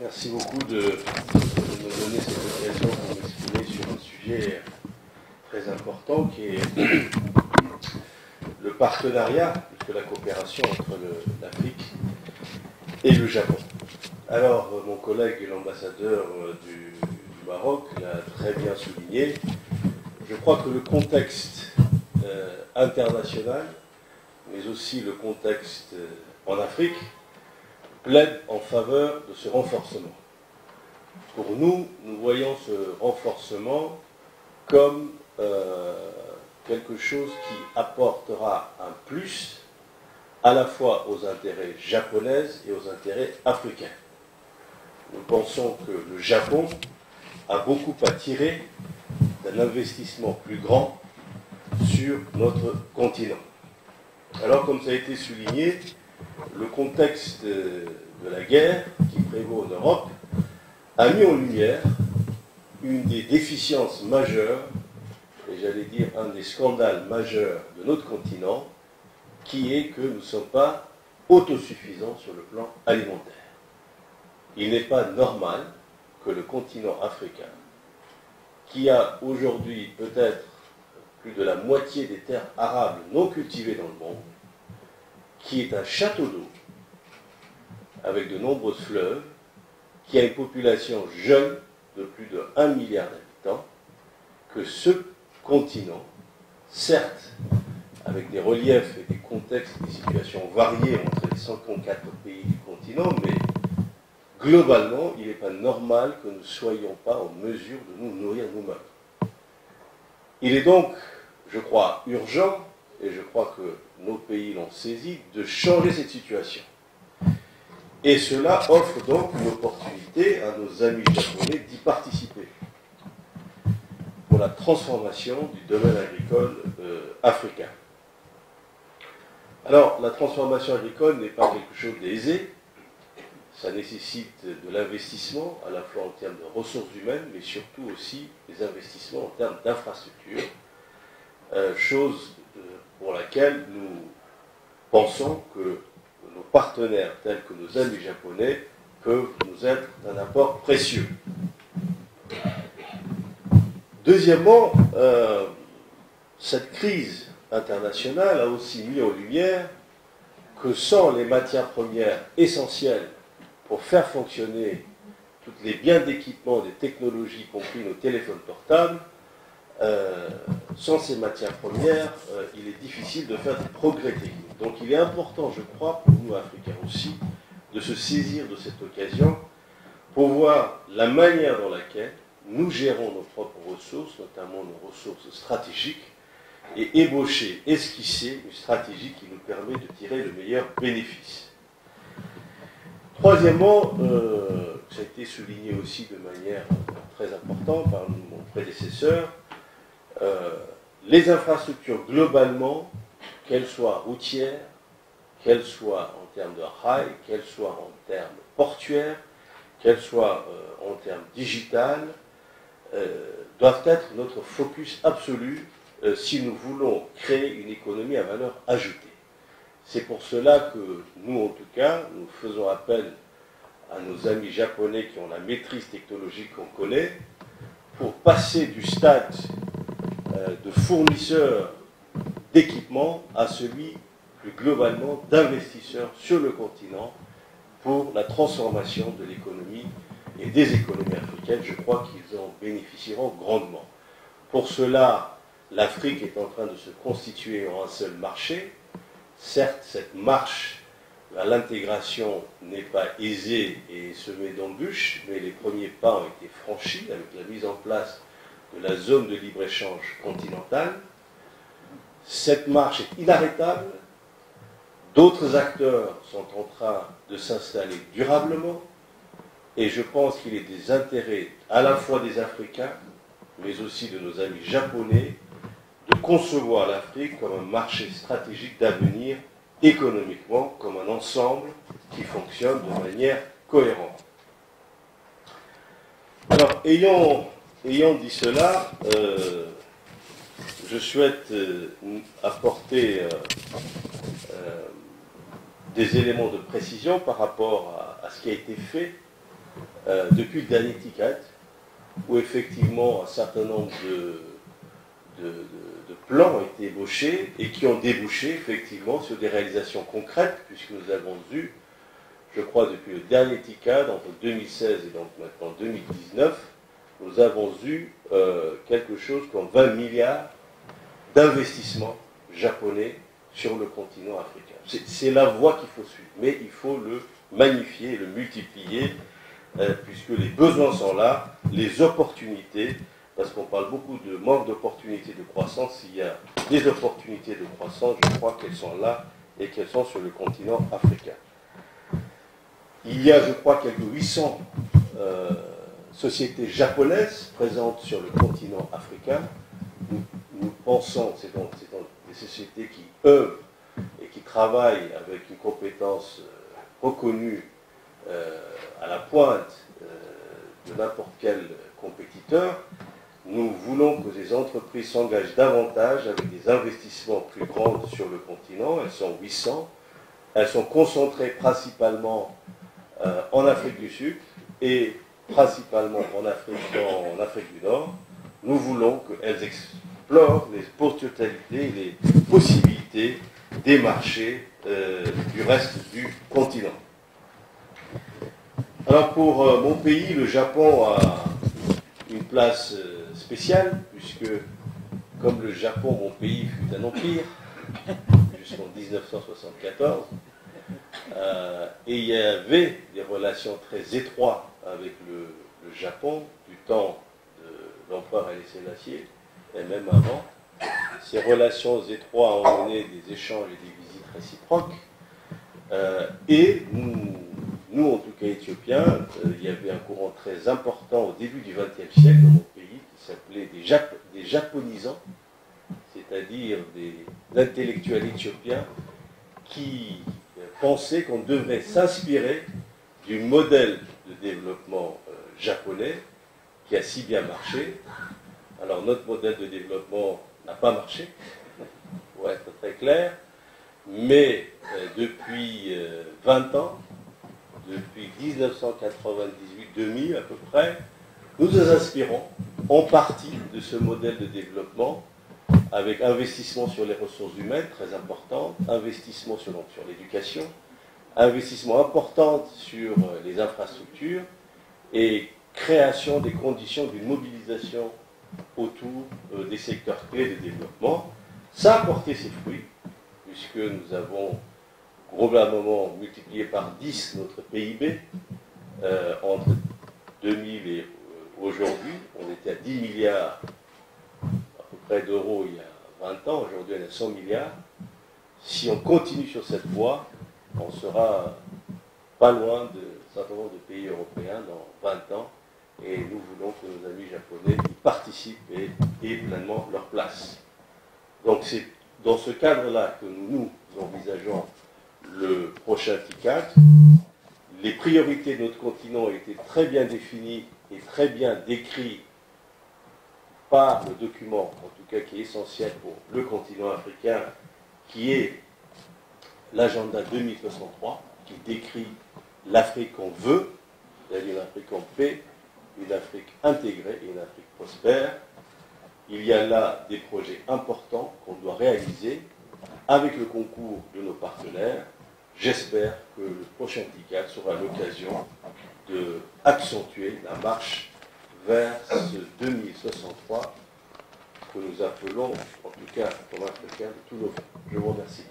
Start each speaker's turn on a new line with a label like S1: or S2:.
S1: Merci beaucoup de me donner cette occasion pour m'exprimer sur un sujet très important qui est le partenariat, plus que la coopération entre l'Afrique et le Japon. Alors, mon collègue l'ambassadeur du Maroc l'a très bien souligné. Je crois que le contexte international, mais aussi le contexte en Afrique, plaide en faveur de ce renforcement. Pour nous, nous voyons ce renforcement comme quelque chose qui apportera un plus à la fois aux intérêts japonais et aux intérêts africains. Nous pensons que le Japon a beaucoup à tirer d'un investissement plus grand sur notre continent. Alors, comme ça a été souligné, le contexte de la guerre qui prévaut en Europe a mis en lumière une des déficiences majeures, et j'allais dire un des scandales majeurs de notre continent, qui est que nous ne sommes pas autosuffisants sur le plan alimentaire. Il n'est pas normal que le continent africain, qui a aujourd'hui peut-être plus de la moitié des terres arables non cultivées dans le monde, qui est un château d'eau, avec de nombreux fleuves, qui a une population jeune de plus de 1 milliard d'habitants, que ce continent, certes, avec des reliefs et des contextes, des situations variées entre les 104 pays du continent, mais globalement, il n'est pas normal que nous ne soyons pas en mesure de nous nourrir nous-mêmes. Il est donc, je crois, urgent, et je crois que nos pays l'ont saisi, de changer cette situation. Et cela offre donc une opportunité à nos amis japonais d'y participer pour la transformation du domaine agricole africain. Alors, la transformation agricole n'est pas quelque chose d'aisé. Ça nécessite de l'investissement, à la fois en termes de ressources humaines, mais surtout aussi des investissements en termes d'infrastructures, chose pour laquelle nous pensons que nos partenaires, tels que nos amis japonais, peuvent nous être d'un apport précieux. Deuxièmement, cette crise internationale a aussi mis en lumière que sans les matières premières essentielles pour faire fonctionner tous les biens d'équipement, des technologies, y compris nos téléphones portables, sans ces matières premières, il est difficile de faire des progrès techniques. Donc il est important, je crois, pour nous Africains aussi, de se saisir de cette occasion pour voir la manière dans laquelle nous gérons nos propres ressources, notamment nos ressources stratégiques, et ébaucher, esquisser une stratégie qui nous permet de tirer le meilleur bénéfice. Troisièmement, ça a été souligné aussi de manière très importante par mon prédécesseur, les infrastructures globalement, qu'elles soient routières, qu'elles soient en termes de rails, qu'elles soient en termes portuaires, qu'elles soient en termes digital, doivent être notre focus absolu si nous voulons créer une économie à valeur ajoutée. C'est pour cela que nous, en tout cas, nous faisons appel à nos amis japonais qui ont la maîtrise technologique qu'on connaît, pour passer du stade de fournisseurs d'équipements à celui, plus globalement, d'investisseurs sur le continent pour la transformation de l'économie et des économies africaines. Je crois qu'ils en bénéficieront grandement. Pour cela, l'Afrique est en train de se constituer en un seul marché. Certes, cette marche à l'intégration n'est pas aisée et semée d'embûches, mais les premiers pas ont été franchis avec la mise en place de la zone de libre-échange continentale. Cette marche est inarrêtable. D'autres acteurs sont en train de s'installer durablement. Et je pense qu'il est des intérêts à la fois des Africains, mais aussi de nos amis japonais, de concevoir l'Afrique comme un marché stratégique d'avenir économiquement, comme un ensemble qui fonctionne de manière cohérente. Alors, ayant dit cela, je souhaite apporter des éléments de précision par rapport à ce qui a été fait depuis le dernier TICAD, où effectivement un certain nombre de plans ont été ébauchés et qui ont débouché effectivement sur des réalisations concrètes, puisque nous avons eu, je crois depuis le dernier TICAD, entre 2016 et donc maintenant 2019, nous avons eu quelque chose comme 20 milliards d'investissements japonais sur le continent africain. C'est la voie qu'il faut suivre, mais il faut le magnifier, le multiplier, puisque les besoins sont là, les opportunités, parce qu'on parle beaucoup de manque d'opportunités de croissance. S'il y a des opportunités de croissance, je crois qu'elles sont là et qu'elles sont sur le continent africain. Il y a, je crois, quelques 800 sociétés japonaises présentes sur le continent africain. Nous pensons, c'est donc des sociétés qui œuvrent et qui travaillent avec une compétence reconnue à la pointe de n'importe quel compétiteur. Nous voulons que ces entreprises s'engagent davantage avec des investissements plus grands sur le continent. Elles sont 800. Elles sont concentrées principalement en Afrique du Sud et principalement en Afrique du Nord. Nous voulons qu'elles explorent les potentialités, les possibilités des marchés du reste du continent. Alors pour mon pays, le Japon a une place spéciale, puisque comme le Japon, mon pays, fut un empire jusqu'en 1974, et il y avait des relations très étroites avec le Japon du temps de l'empereur Haïlé Sélassié, et même avant. Ces relations étroites ont mené des échanges et des visites réciproques, et nous, en tout cas éthiopiens, il y avait un courant très important au début du XXe siècle dans mon pays qui s'appelait des japonisants, c'est-à-dire des intellectuels éthiopiens qui pensaient qu'on devrait s'inspirer du modèle de développement japonais qui a si bien marché. Alors notre modèle de développement n'a pas marché, pour être très clair, mais depuis 20 ans, depuis 1998-2000 à peu près, nous nous inspirons en partie de ce modèle de développement avec investissement sur les ressources humaines très important, investissement sur l'éducation, investissement important sur les infrastructures et création des conditions d'une mobilisation autour des secteurs clés de développement. Ça a porté ses fruits, puisque nous avons probablement multiplié par 10 notre PIB entre 2000 et aujourd'hui. On était à 10 milliards à peu près d'euros il y a 20 ans. Aujourd'hui, on est à 100 milliards. Si on continue sur cette voie, on sera pas loin de certain nombre de pays européens dans 20 ans. Et nous voulons que nos amis japonais y participent et aient pleinement leur place. Donc c'est dans ce cadre-là que nous envisageons le prochain TICAD. Les priorités de notre continent ont été très bien définies et très bien décrites par le document, en tout cas qui est essentiel pour le continent africain, qui est l'agenda 2063, qui décrit l'Afrique qu'on veut, c'est-à-dire une Afrique en paix, une Afrique intégrée et une Afrique prospère. Il y a là des projets importants qu'on doit réaliser avec le concours de nos partenaires. J'espère que le prochain TICAD sera l'occasion d'accentuer la marche vers ce 2063 que nous appelons, en tout cas comme Africains, de tous nos vœux. Je vous remercie.